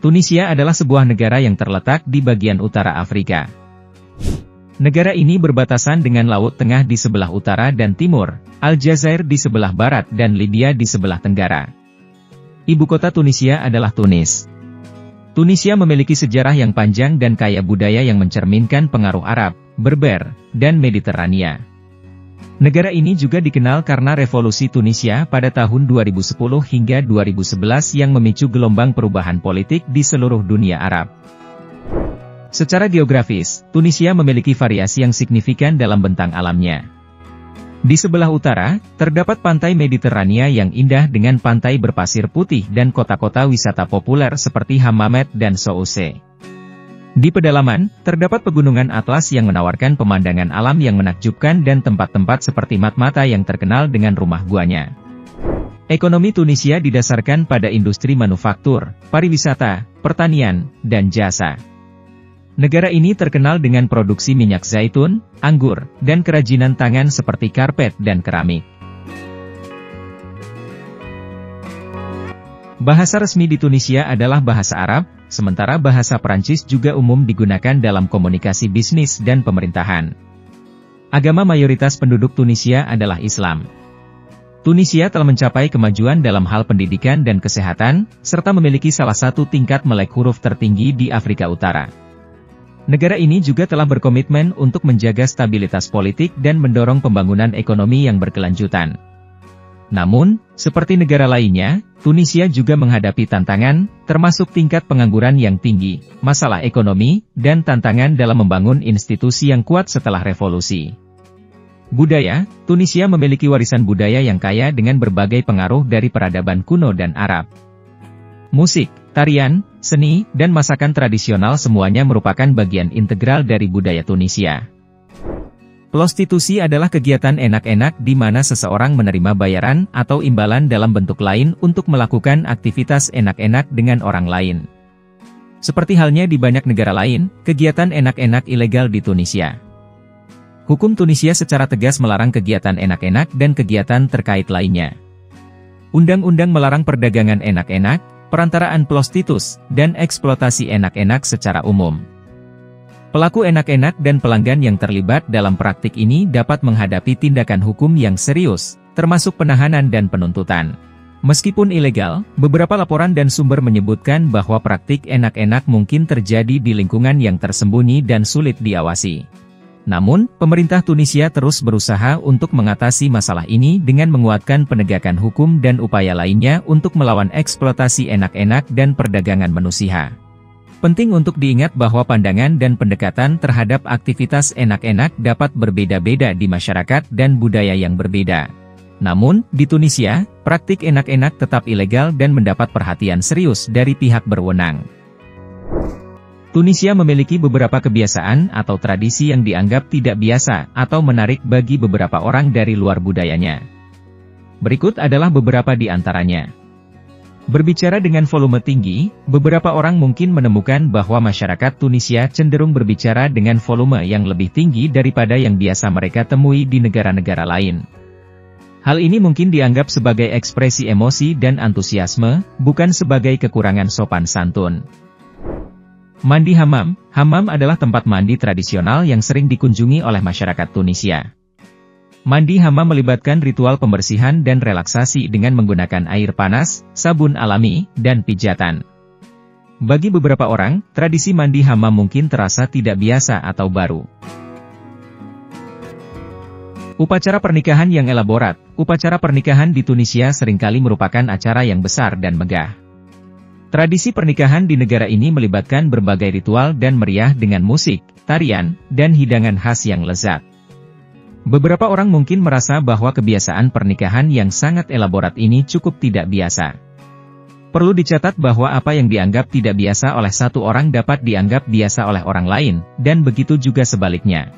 Tunisia adalah sebuah negara yang terletak di bagian utara Afrika. Negara ini berbatasan dengan Laut Tengah di sebelah utara dan timur, Aljazair di sebelah barat dan Libya di sebelah tenggara. Ibu kota Tunisia adalah Tunis. Tunisia memiliki sejarah yang panjang dan kaya budaya yang mencerminkan pengaruh Arab, Berber, dan Mediterania. Negara ini juga dikenal karena revolusi Tunisia pada tahun 2010 hingga 2011 yang memicu gelombang perubahan politik di seluruh dunia Arab. Secara geografis, Tunisia memiliki variasi yang signifikan dalam bentang alamnya. Di sebelah utara, terdapat pantai Mediterania yang indah dengan pantai berpasir putih dan kota-kota wisata populer seperti Hammamet dan Sousse. Di pedalaman, terdapat pegunungan Atlas yang menawarkan pemandangan alam yang menakjubkan dan tempat-tempat seperti Matmata yang terkenal dengan rumah guanya. Ekonomi Tunisia didasarkan pada industri manufaktur, pariwisata, pertanian, dan jasa. Negara ini terkenal dengan produksi minyak zaitun, anggur, dan kerajinan tangan seperti karpet dan keramik. Bahasa resmi di Tunisia adalah bahasa Arab, sementara bahasa Perancis juga umum digunakan dalam komunikasi bisnis dan pemerintahan. Agama mayoritas penduduk Tunisia adalah Islam. Tunisia telah mencapai kemajuan dalam hal pendidikan dan kesehatan, serta memiliki salah satu tingkat melek huruf tertinggi di Afrika Utara. Negara ini juga telah berkomitmen untuk menjaga stabilitas politik dan mendorong pembangunan ekonomi yang berkelanjutan. Namun, seperti negara lainnya, Tunisia juga menghadapi tantangan, termasuk tingkat pengangguran yang tinggi, masalah ekonomi, dan tantangan dalam membangun institusi yang kuat setelah revolusi. Budaya, Tunisia memiliki warisan budaya yang kaya dengan berbagai pengaruh dari peradaban kuno dan Arab. Musik, tarian, seni, dan masakan tradisional semuanya merupakan bagian integral dari budaya Tunisia. Prostitusi adalah kegiatan enak-enak di mana seseorang menerima bayaran atau imbalan dalam bentuk lain untuk melakukan aktivitas enak-enak dengan orang lain. Seperti halnya di banyak negara lain, kegiatan enak-enak ilegal di Tunisia. Hukum Tunisia secara tegas melarang kegiatan enak-enak dan kegiatan terkait lainnya. Undang-undang melarang perdagangan enak-enak, perantaraan prostitus, dan eksploitasi enak-enak secara umum. Pelaku enak-enak dan pelanggan yang terlibat dalam praktik ini dapat menghadapi tindakan hukum yang serius, termasuk penahanan dan penuntutan. Meskipun ilegal, beberapa laporan dan sumber menyebutkan bahwa praktik enak-enak mungkin terjadi di lingkungan yang tersembunyi dan sulit diawasi. Namun, pemerintah Tunisia terus berusaha untuk mengatasi masalah ini dengan menguatkan penegakan hukum dan upaya lainnya untuk melawan eksploitasi enak-enak dan perdagangan manusia. Penting untuk diingat bahwa pandangan dan pendekatan terhadap aktivitas enak-enak dapat berbeda-beda di masyarakat dan budaya yang berbeda. Namun, di Tunisia, praktik enak-enak tetap ilegal dan mendapat perhatian serius dari pihak berwenang. Tunisia memiliki beberapa kebiasaan atau tradisi yang dianggap tidak biasa atau menarik bagi beberapa orang dari luar budayanya. Berikut adalah beberapa di antaranya. Berbicara dengan volume tinggi, beberapa orang mungkin menemukan bahwa masyarakat Tunisia cenderung berbicara dengan volume yang lebih tinggi daripada yang biasa mereka temui di negara-negara lain. Hal ini mungkin dianggap sebagai ekspresi emosi dan antusiasme, bukan sebagai kekurangan sopan santun. Mandi hammam. Hammam adalah tempat mandi tradisional yang sering dikunjungi oleh masyarakat Tunisia. Mandi hammam melibatkan ritual pembersihan dan relaksasi dengan menggunakan air panas, sabun alami, dan pijatan. Bagi beberapa orang, tradisi mandi hammam mungkin terasa tidak biasa atau baru. Upacara pernikahan yang elaborat. Upacara pernikahan di Tunisia seringkali merupakan acara yang besar dan megah. Tradisi pernikahan di negara ini melibatkan berbagai ritual dan meriah dengan musik, tarian, dan hidangan khas yang lezat. Beberapa orang mungkin merasa bahwa kebiasaan pernikahan yang sangat elaborat ini cukup tidak biasa. Perlu dicatat bahwa apa yang dianggap tidak biasa oleh satu orang dapat dianggap biasa oleh orang lain, dan begitu juga sebaliknya.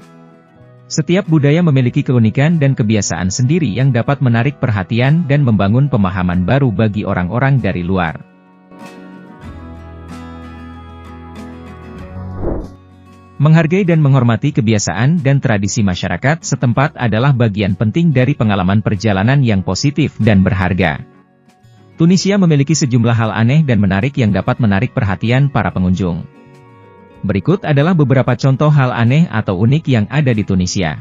Setiap budaya memiliki keunikan dan kebiasaan sendiri yang dapat menarik perhatian dan membangun pemahaman baru bagi orang-orang dari luar. Menghargai dan menghormati kebiasaan dan tradisi masyarakat setempat adalah bagian penting dari pengalaman perjalanan yang positif dan berharga. Tunisia memiliki sejumlah hal aneh dan menarik yang dapat menarik perhatian para pengunjung. Berikut adalah beberapa contoh hal aneh atau unik yang ada di Tunisia.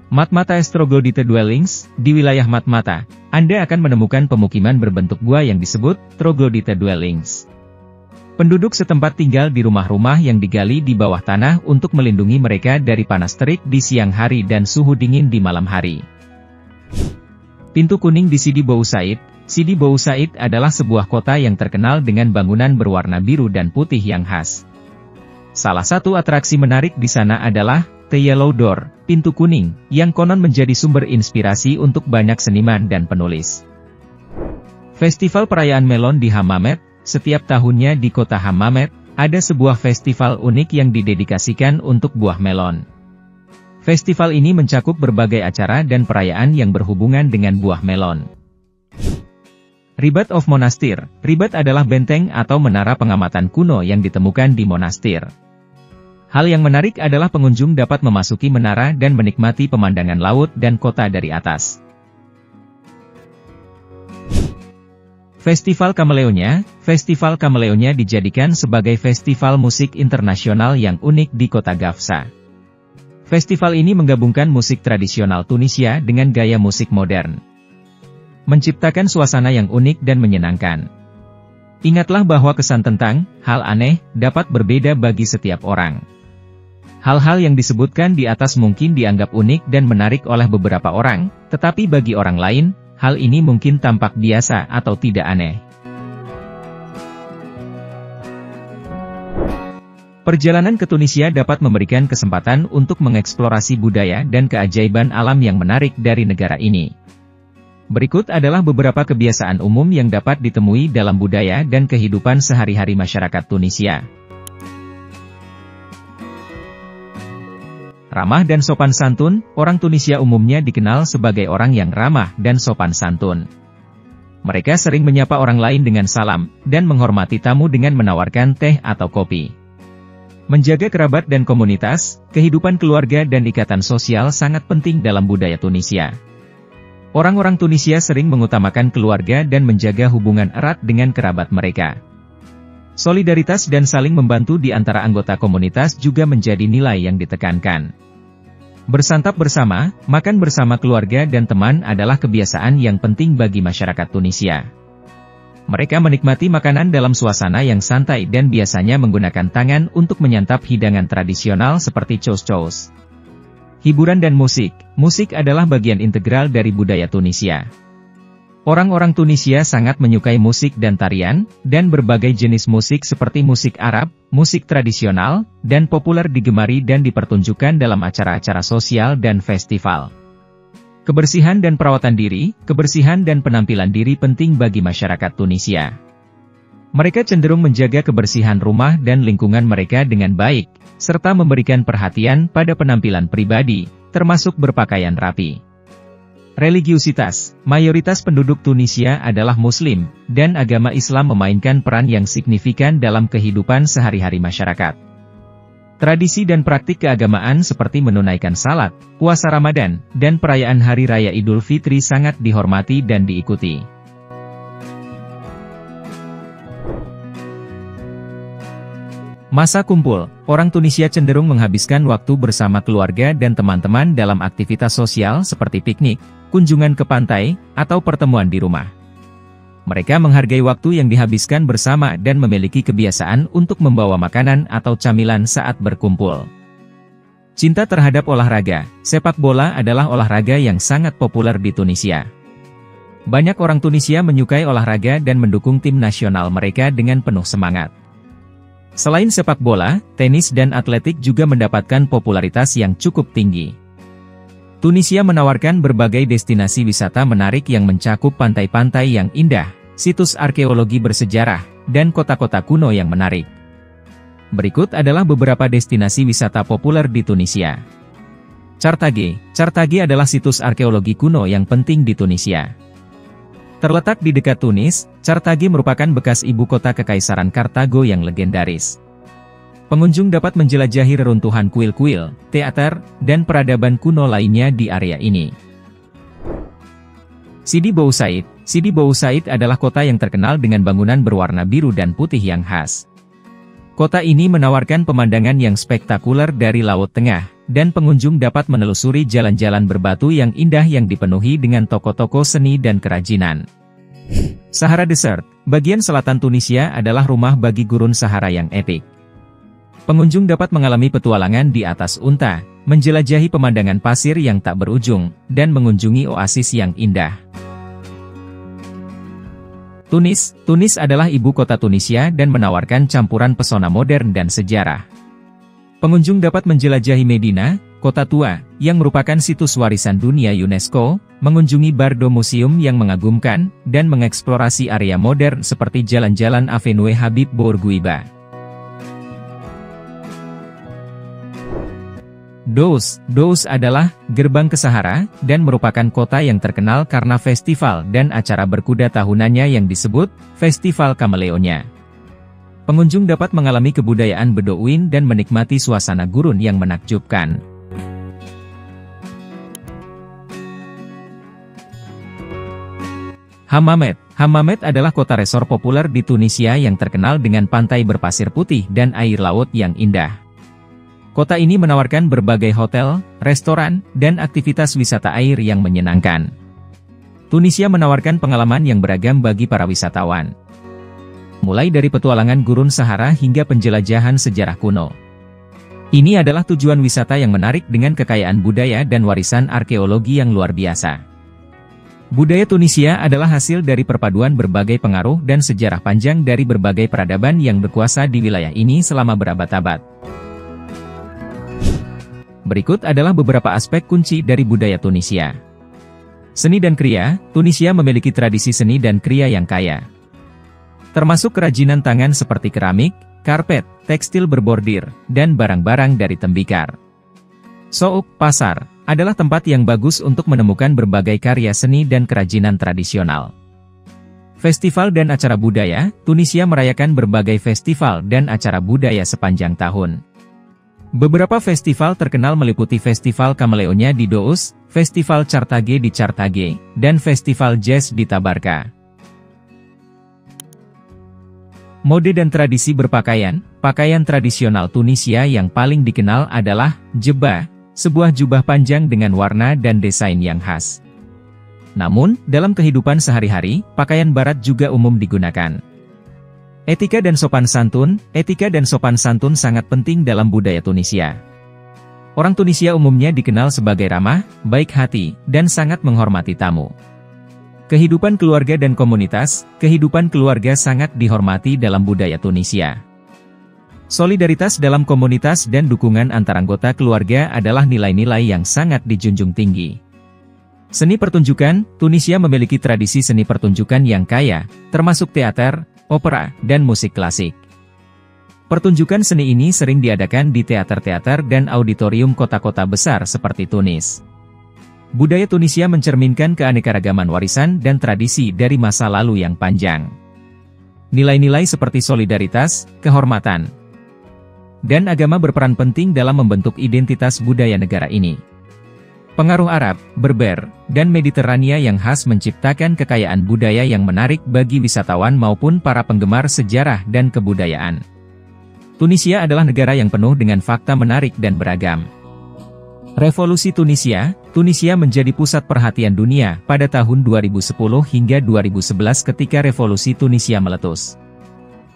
Matmata Troglodyte Dwellings. Di wilayah Matmata, Anda akan menemukan pemukiman berbentuk gua yang disebut Troglodyte Dwellings. Penduduk setempat tinggal di rumah-rumah yang digali di bawah tanah untuk melindungi mereka dari panas terik di siang hari dan suhu dingin di malam hari. Pintu kuning di Sidi Bou Said. Sidi Bou Said adalah sebuah kota yang terkenal dengan bangunan berwarna biru dan putih yang khas. Salah satu atraksi menarik di sana adalah The Yellow Door, pintu kuning, yang konon menjadi sumber inspirasi untuk banyak seniman dan penulis. Festival Perayaan Melon di Hammamet. Setiap tahunnya di kota Hammamet, ada sebuah festival unik yang didedikasikan untuk buah melon. Festival ini mencakup berbagai acara dan perayaan yang berhubungan dengan buah melon. Ribat of Monastir. Ribat adalah benteng atau menara pengamatan kuno yang ditemukan di monastir. Hal yang menarik adalah pengunjung dapat memasuki menara dan menikmati pemandangan laut dan kota dari atas. Festival Kameleonya. Festival Kameleonya dijadikan sebagai festival musik internasional yang unik di kota Gafsa. Festival ini menggabungkan musik tradisional Tunisia dengan gaya musik modern, menciptakan suasana yang unik dan menyenangkan. Ingatlah bahwa kesan tentang hal aneh dapat berbeda bagi setiap orang. Hal-hal yang disebutkan di atas mungkin dianggap unik dan menarik oleh beberapa orang, tetapi bagi orang lain, hal ini mungkin tampak biasa atau tidak aneh. Perjalanan ke Tunisia dapat memberikan kesempatan untuk mengeksplorasi budaya dan keajaiban alam yang menarik dari negara ini. Berikut adalah beberapa kebiasaan umum yang dapat ditemui dalam budaya dan kehidupan sehari-hari masyarakat Tunisia. Ramah dan sopan santun. Orang Tunisia umumnya dikenal sebagai orang yang ramah dan sopan santun. Mereka sering menyapa orang lain dengan salam, dan menghormati tamu dengan menawarkan teh atau kopi. Menjaga kerabat dan komunitas, kehidupan keluarga dan ikatan sosial sangat penting dalam budaya Tunisia. Orang-orang Tunisia sering mengutamakan keluarga dan menjaga hubungan erat dengan kerabat mereka. Solidaritas dan saling membantu di antara anggota komunitas juga menjadi nilai yang ditekankan. Bersantap bersama, makan bersama keluarga dan teman adalah kebiasaan yang penting bagi masyarakat Tunisia. Mereka menikmati makanan dalam suasana yang santai dan biasanya menggunakan tangan untuk menyantap hidangan tradisional seperti chous-chous. Hiburan dan musik. Musik adalah bagian integral dari budaya Tunisia. Orang-orang Tunisia sangat menyukai musik dan tarian, dan berbagai jenis musik seperti musik Arab, musik tradisional, dan populer digemari dan dipertunjukkan dalam acara-acara sosial dan festival. Kebersihan dan perawatan diri. Kebersihan dan penampilan diri penting bagi masyarakat Tunisia. Mereka cenderung menjaga kebersihan rumah dan lingkungan mereka dengan baik, serta memberikan perhatian pada penampilan pribadi, termasuk berpakaian rapi. Religiusitas. Mayoritas penduduk Tunisia adalah Muslim, dan agama Islam memainkan peran yang signifikan dalam kehidupan sehari-hari masyarakat. Tradisi dan praktik keagamaan seperti menunaikan salat, puasa Ramadan, dan perayaan Hari Raya Idul Fitri sangat dihormati dan diikuti. Masa kumpul. Orang Tunisia cenderung menghabiskan waktu bersama keluarga dan teman-teman dalam aktivitas sosial seperti piknik, kunjungan ke pantai, atau pertemuan di rumah. Mereka menghargai waktu yang dihabiskan bersama dan memiliki kebiasaan untuk membawa makanan atau camilan saat berkumpul. Cinta terhadap olahraga. Sepak bola adalah olahraga yang sangat populer di Tunisia. Banyak orang Tunisia menyukai olahraga dan mendukung tim nasional mereka dengan penuh semangat. Selain sepak bola, tenis dan atletik juga mendapatkan popularitas yang cukup tinggi. Tunisia menawarkan berbagai destinasi wisata menarik yang mencakup pantai-pantai yang indah, situs arkeologi bersejarah, dan kota-kota kuno yang menarik. Berikut adalah beberapa destinasi wisata populer di Tunisia. Carthage. Carthage adalah situs arkeologi kuno yang penting di Tunisia. Terletak di dekat Tunis, Carthage merupakan bekas ibu kota Kekaisaran Kartago yang legendaris. Pengunjung dapat menjelajahi reruntuhan kuil-kuil, teater, dan peradaban kuno lainnya di area ini. Sidi Bou Said. Sidi Bou Said adalah kota yang terkenal dengan bangunan berwarna biru dan putih yang khas. Kota ini menawarkan pemandangan yang spektakuler dari Laut Tengah, dan pengunjung dapat menelusuri jalan-jalan berbatu yang indah yang dipenuhi dengan toko-toko seni dan kerajinan. Sahara Desert, bagian selatan Tunisia adalah rumah bagi gurun Sahara yang epik. Pengunjung dapat mengalami petualangan di atas unta, menjelajahi pemandangan pasir yang tak berujung, dan mengunjungi oasis yang indah. Tunis adalah ibu kota Tunisia dan menawarkan campuran pesona modern dan sejarah. Pengunjung dapat menjelajahi Medina, kota tua, yang merupakan situs warisan dunia UNESCO, mengunjungi Bardo Museum yang mengagumkan, dan mengeksplorasi area modern seperti jalan-jalan Avenue Habib Bourguiba. Dous adalah gerbang ke Sahara, dan merupakan kota yang terkenal karena festival dan acara berkuda tahunannya yang disebut Festival Kameleonya. Pengunjung dapat mengalami kebudayaan Bedouin dan menikmati suasana gurun yang menakjubkan. Hammamet adalah kota resor populer di Tunisia yang terkenal dengan pantai berpasir putih dan air laut yang indah. Kota ini menawarkan berbagai hotel, restoran, dan aktivitas wisata air yang menyenangkan. Tunisia menawarkan pengalaman yang beragam bagi para wisatawan. Mulai dari petualangan gurun Sahara hingga penjelajahan sejarah kuno. Ini adalah tujuan wisata yang menarik dengan kekayaan budaya dan warisan arkeologi yang luar biasa. Budaya Tunisia adalah hasil dari perpaduan berbagai pengaruh dan sejarah panjang dari berbagai peradaban yang berkuasa di wilayah ini selama berabad-abad. Berikut adalah beberapa aspek kunci dari budaya Tunisia. Seni dan kriya, Tunisia memiliki tradisi seni dan kriya yang kaya. Termasuk kerajinan tangan seperti keramik, karpet, tekstil berbordir, dan barang-barang dari tembikar. Souk, pasar, adalah tempat yang bagus untuk menemukan berbagai karya seni dan kerajinan tradisional. Festival dan acara budaya, Tunisia merayakan berbagai festival dan acara budaya sepanjang tahun. Beberapa festival terkenal meliputi Festival Kameleonya di Dous, Festival Carthage di Carthage, dan Festival Jazz di Tabarka. Mode dan tradisi berpakaian, pakaian tradisional Tunisia yang paling dikenal adalah jubah, sebuah jubah panjang dengan warna dan desain yang khas. Namun, dalam kehidupan sehari-hari, pakaian barat juga umum digunakan. Etika dan sopan santun sangat penting dalam budaya Tunisia. Orang Tunisia umumnya dikenal sebagai ramah, baik hati, dan sangat menghormati tamu. Kehidupan keluarga dan komunitas, kehidupan keluarga sangat dihormati dalam budaya Tunisia. Solidaritas dalam komunitas dan dukungan antar anggota keluarga adalah nilai-nilai yang sangat dijunjung tinggi. Seni pertunjukan, Tunisia memiliki tradisi seni pertunjukan yang kaya, termasuk teater, opera, dan musik klasik. Pertunjukan seni ini sering diadakan di teater-teater dan auditorium kota-kota besar seperti Tunis. Budaya Tunisia mencerminkan keanekaragaman warisan dan tradisi dari masa lalu yang panjang. Nilai-nilai seperti solidaritas, kehormatan, dan agama berperan penting dalam membentuk identitas budaya negara ini. Pengaruh Arab, Berber, dan Mediterania yang khas menciptakan kekayaan budaya yang menarik bagi wisatawan maupun para penggemar sejarah dan kebudayaan. Tunisia adalah negara yang penuh dengan fakta menarik dan beragam. Revolusi Tunisia menjadi pusat perhatian dunia pada tahun 2010 hingga 2011 ketika Revolusi Tunisia meletus.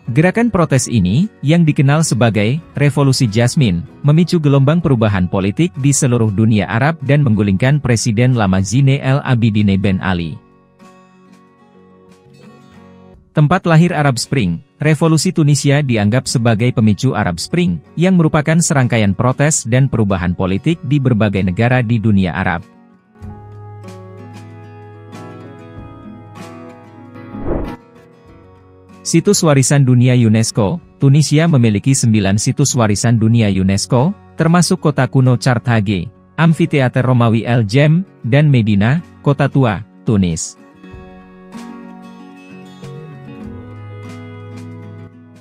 Gerakan protes ini, yang dikenal sebagai Revolusi Jasmin, memicu gelombang perubahan politik di seluruh dunia Arab dan menggulingkan Presiden lama Zine El Abidine Ben Ali. Tempat lahir Arab Spring, Revolusi Tunisia dianggap sebagai pemicu Arab Spring, yang merupakan serangkaian protes dan perubahan politik di berbagai negara di dunia Arab. Situs Warisan Dunia UNESCO, Tunisia memiliki 9 situs warisan dunia UNESCO, termasuk kota kuno Carthage, Amfiteater Romawi El Jem, dan Medina, kota tua, Tunis.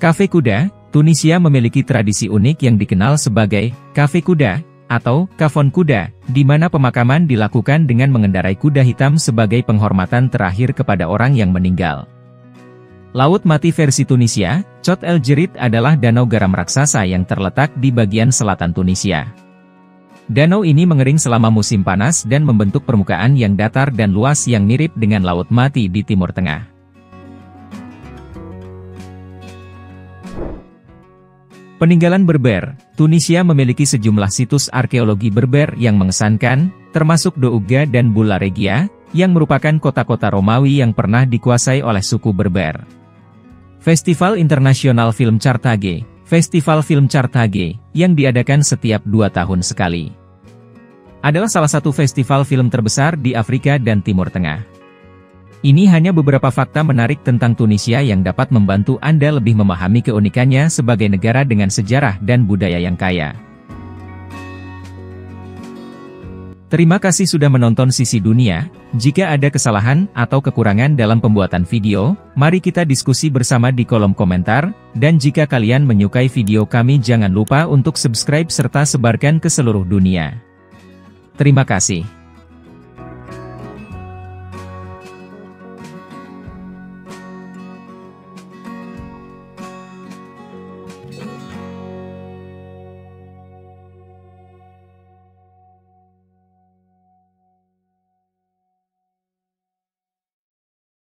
Kafe Kuda, Tunisia memiliki tradisi unik yang dikenal sebagai Kafe Kuda. atau kafon kuda, di mana pemakaman dilakukan dengan mengendarai kuda hitam sebagai penghormatan terakhir kepada orang yang meninggal. Laut Mati versi Tunisia, Chott El Djerid adalah danau garam raksasa yang terletak di bagian selatan Tunisia. Danau ini mengering selama musim panas dan membentuk permukaan yang datar dan luas yang mirip dengan Laut Mati di Timur Tengah. Peninggalan Berber, Tunisia memiliki sejumlah situs arkeologi Berber yang mengesankan, termasuk Douga dan Bularegia, yang merupakan kota-kota Romawi yang pernah dikuasai oleh suku Berber. Festival Internasional Film Carthage, Festival Film Carthage, yang diadakan setiap 2 tahun sekali, adalah salah satu festival film terbesar di Afrika dan Timur Tengah. Ini hanya beberapa fakta menarik tentang Tunisia yang dapat membantu Anda lebih memahami keunikannya sebagai negara dengan sejarah dan budaya yang kaya. Terima kasih sudah menonton Sisi Dunia. Jika ada kesalahan atau kekurangan dalam pembuatan video, mari kita diskusi bersama di kolom komentar, dan jika kalian menyukai video kami jangan lupa untuk subscribe serta sebarkan ke seluruh dunia. Terima kasih.